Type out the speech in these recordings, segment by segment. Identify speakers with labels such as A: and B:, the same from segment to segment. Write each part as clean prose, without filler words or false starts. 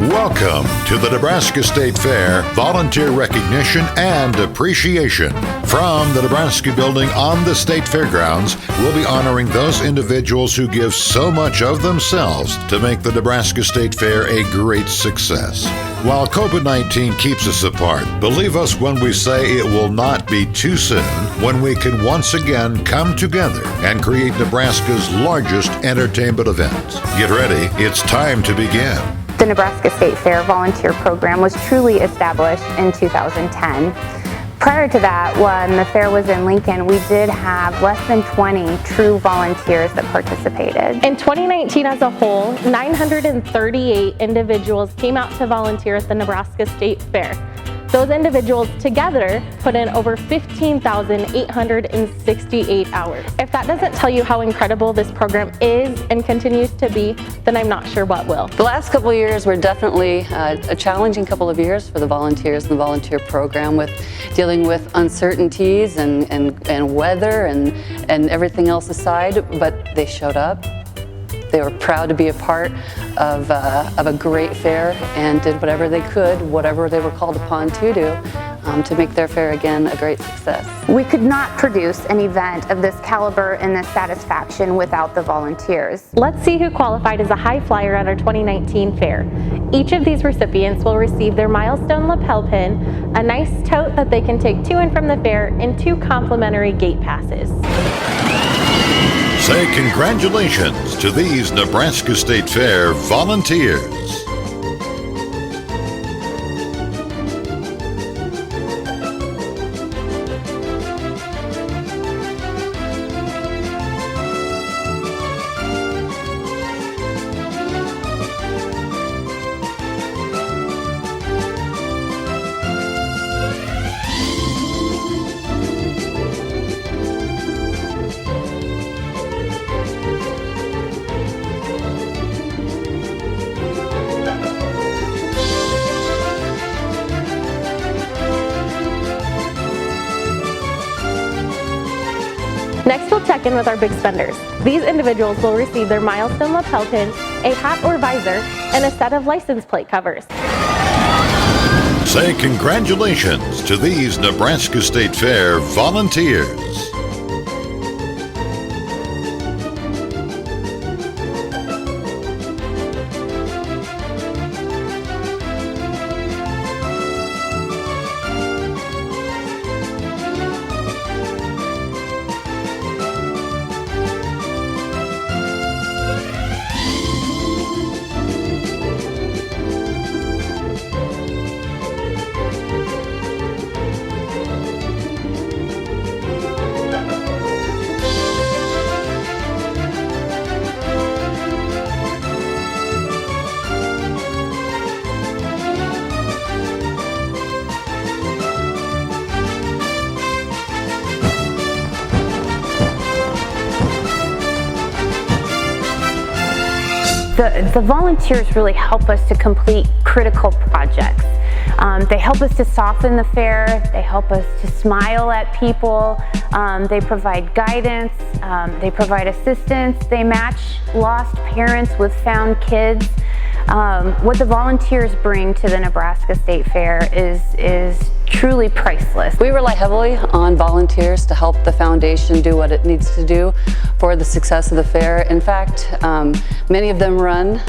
A: Welcome to the Nebraska State Fair Volunteer Recognition and Appreciation. From the Nebraska Building on the State Fairgrounds, we'll be honoring those individuals who give so much of themselves to make the Nebraska State Fair a great success. While COVID-19 keeps us apart, believe us when we say it will not be too soon when we can once again come together and create Nebraska's largest entertainment event. Get ready, it's time to begin.
B: The Nebraska State Fair volunteer program was truly established in 2010. Prior to that, when the fair was in Lincoln, we did have less than 20 true volunteers that participated.
C: In 2019 as a whole, 938 individuals came out to volunteer at the Nebraska State Fair. Those individuals together put in over 15,868 hours. If that doesn't tell you how incredible this program is and continues to be, then I'm not sure what will.
D: The last couple of years were definitely a challenging couple of years for the volunteers and the volunteer program, with dealing with uncertainties and weather and everything else aside, but they showed up. They were proud to be a part of a great fair and did whatever they could, whatever they were called upon to do, to make their fair again a great success.
B: We could not produce an event of this caliber and this satisfaction without the volunteers.
C: Let's see who qualified as a high flyer at our 2019 fair. Each of these recipients will receive their milestone lapel pin, a nice tote that they can take to and from the fair, and 2 complimentary gate passes.
A: Say congratulations to these Nebraska State Fair volunteers.
C: Next, we'll check in with our big spenders. These individuals will receive their milestone lapel pin, a hat or visor, and a set of license plate covers.
A: Say congratulations to these Nebraska State Fair volunteers.
B: The volunteers really help us to complete critical projects. They help us to soften the fair, they help us to smile at people, they provide guidance, they provide assistance, they match lost parents with found kids. What the volunteers bring to the Nebraska State Fair is truly priceless.
D: We rely heavily on volunteers to help the foundation do what it needs to do for the success of the fair. In fact, many of them run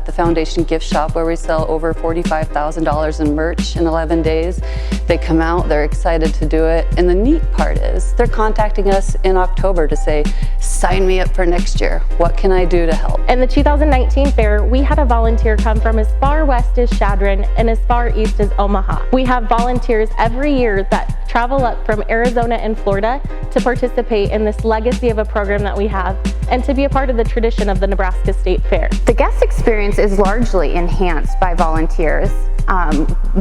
D: the foundation gift shop, where we sell over $45,000 in merch in 11 days. They come out, they're excited to do it, and the neat part is they're contacting us in October to say, sign me up for next year. What can I do to help?
C: In the 2019 fair, we had a volunteer come from as far west as Chadron and as far east as Omaha. We have volunteers every year that travel up from Arizona and Florida to participate in this legacy of a program that we have and to be a part of the tradition of the Nebraska State Fair.
B: The guest experience is largely enhanced by volunteers.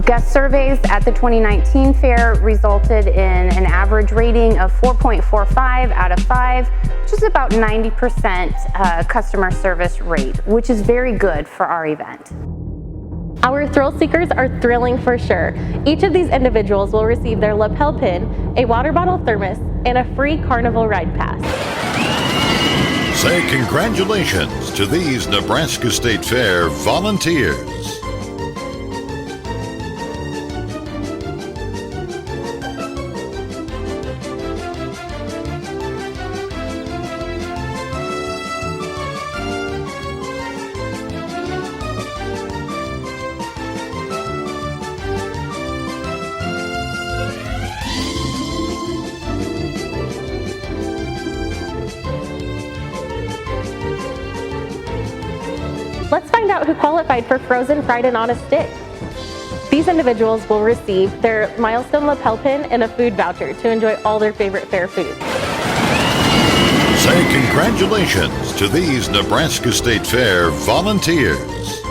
B: Guest surveys at the 2019 fair resulted in an average rating of 4.45 out of 5, which is about 90% customer service rate, which is very good for our event.
C: Our thrill seekers are thrilling for sure. Each of these individuals will receive their lapel pin, a water bottle thermos, and a free carnival ride pass.
A: Say congratulations to these Nebraska State Fair volunteers.
C: out who qualified for frozen fried and on a stick. These individuals will receive their milestone lapel pin and a food voucher to enjoy all their favorite fair foods.
A: Say congratulations to these Nebraska State Fair volunteers.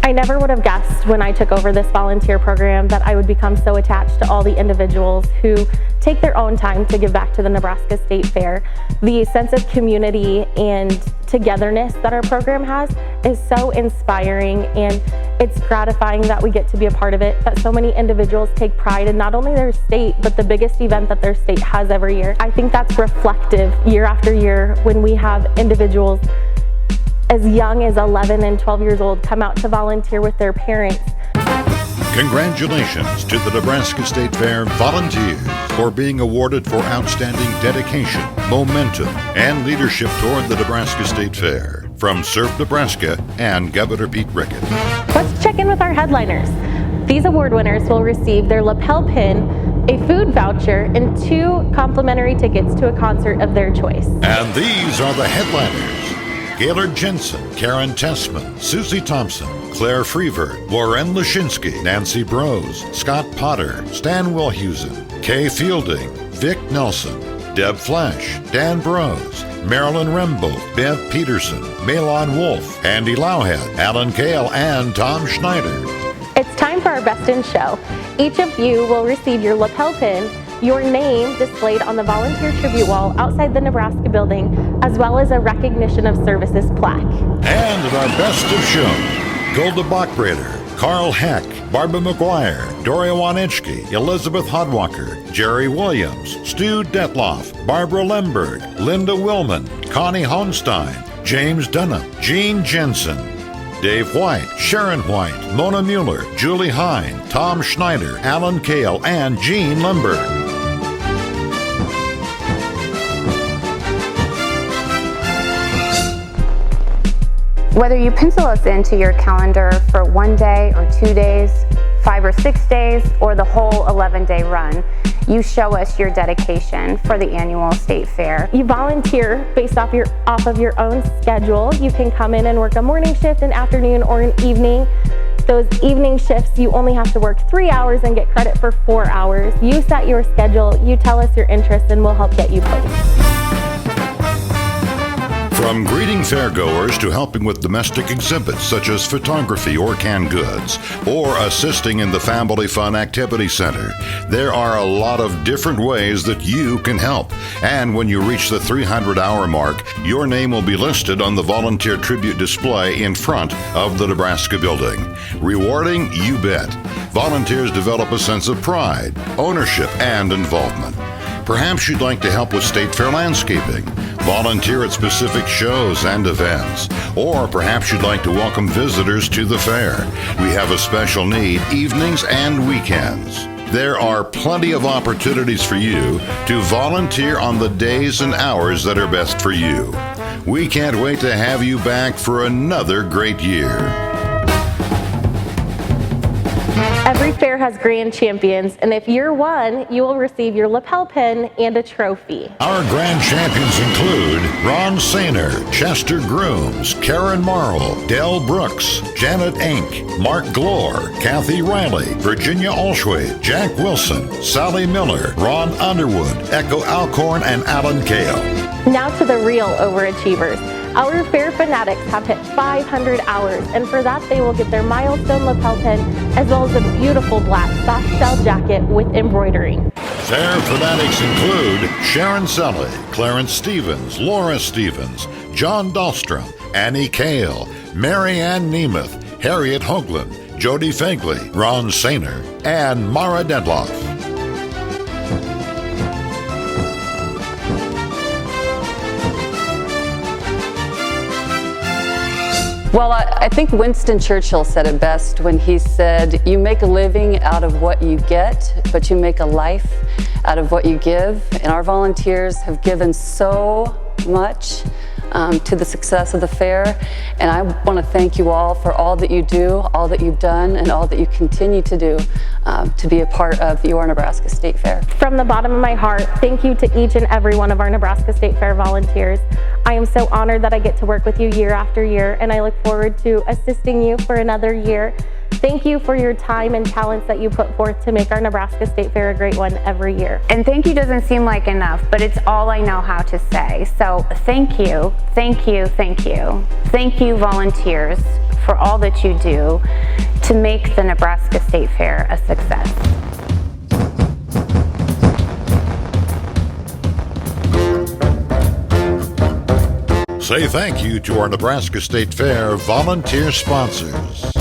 C: I never would have guessed when I took over this volunteer program that I would become so attached to all the individuals who take their own time to give back to the Nebraska State Fair. The sense of community and togetherness that our program has is so inspiring, and it's gratifying that we get to be a part of it, that so many individuals take pride in not only their state, but the biggest event that their state has every year. I think that's reflective year after year when we have individuals as young as 11 and 12 years old come out to volunteer with their parents.
A: Congratulations to the Nebraska State Fair volunteers for being awarded for outstanding dedication, momentum, and leadership toward the Nebraska State Fair. From Serve Nebraska and Governor Pete Rickett.
C: Let's check in with our headliners. These award winners will receive their lapel pin, a food voucher, and 2 complimentary tickets to a concert of their choice.
A: And these are the headliners. Gaylord Jensen, Karen Tessman, Susie Thompson, Claire Freevert, Lauren Lashinsky, Nancy Brose, Scott Potter, Stan Wilhusen, Kay Fielding, Vic Nelson, Deb Flash, Dan Brose, Marilyn Rembold, Bev Peterson, Malon Wolf, Andy Lowhead, Alan Kale, and Tom Schneider.
C: It's time for our Best in Show. Each of you will receive your lapel pin, your name displayed on the volunteer tribute wall outside the Nebraska building, as well as a recognition of services plaque.
A: And at our Best of Show, Golda Bachbrader, Carl Heck, Barbara McGuire, Doria Wanitschke, Elizabeth Hodwalker, Jerry Williams, Stu Detloff, Barbara Lemberg, Linda Willman, Connie Honstein, James Dunham, Jean Jensen, Dave White, Sharon White, Mona Mueller, Julie Hine, Tom Schneider, Alan Kale, and Jean Lemberg.
B: Whether you pencil us into your calendar for 1 day or 2 days, 5 or 6 days, or the whole 11-day run, you show us your dedication for the annual state fair.
C: You volunteer based off of your own schedule. You can come in and work a morning shift, an afternoon, or an evening. Those evening shifts, you only have to work 3 hours and get credit for 4 hours. You set your schedule, you tell us your interests, and we'll help get you placed.
A: From greeting fairgoers to helping with domestic exhibits such as photography or canned goods, or assisting in the Family Fun Activity Center, there are a lot of different ways that you can help. And when you reach the 300-hour mark, your name will be listed on the volunteer tribute display in front of the Nebraska building. Rewarding, you bet. Volunteers develop a sense of pride, ownership, and involvement. Perhaps you'd like to help with State Fair landscaping, volunteer at specific shows and events, or perhaps you'd like to welcome visitors to the fair. We have a special need evenings and weekends. There are plenty of opportunities for you to volunteer on the days and hours that are best for you. We can't wait to have you back for another great year.
C: Every fair has grand champions, and if you're one, you will receive your lapel pin and a trophy.
A: Our grand champions include Ron Sainer, Chester Grooms, Karen Marl, Dell Brooks, Janet Ink, Mark Glore, Kathy Riley, Virginia Olshway, Jack Wilson, Sally Miller, Ron Underwood, Echo Alcorn, and Alan Kale.
C: Now to the real overachievers. Our fair fanatics have hit 500 hours, and for that they will get their milestone lapel pin as well as a beautiful black soft shell jacket with embroidery.
A: Fair fanatics include Sharon Sully, Clarence Stevens, Laura Stevens, John Dahlstrom, Annie Kale, Mary Ann Nemeth, Harriet Hoagland, Jody Finkley, Ron Sainer, and Mara Dentloff.
D: Well, I think Winston Churchill said it best when he said, "You make a living out of what you get, but you make a life out of what you give." And our volunteers have given so much to the success of the fair. And I want to thank you all for all that you do, all that you've done, and all that you continue to do to be a part of your Nebraska State Fair.
C: From the bottom of my heart, thank you to each and every one of our Nebraska State Fair volunteers. I am so honored that I get to work with you year after year, and I look forward to assisting you for another year. Thank you for your time and talents that you put forth to make our Nebraska State Fair a great one every year.
B: And thank you doesn't seem like enough, but it's all I know how to say. So thank you, thank you, thank you. Thank you, volunteers, for all that you do to make the Nebraska State Fair a success.
A: Say thank you to our Nebraska State Fair volunteer sponsors.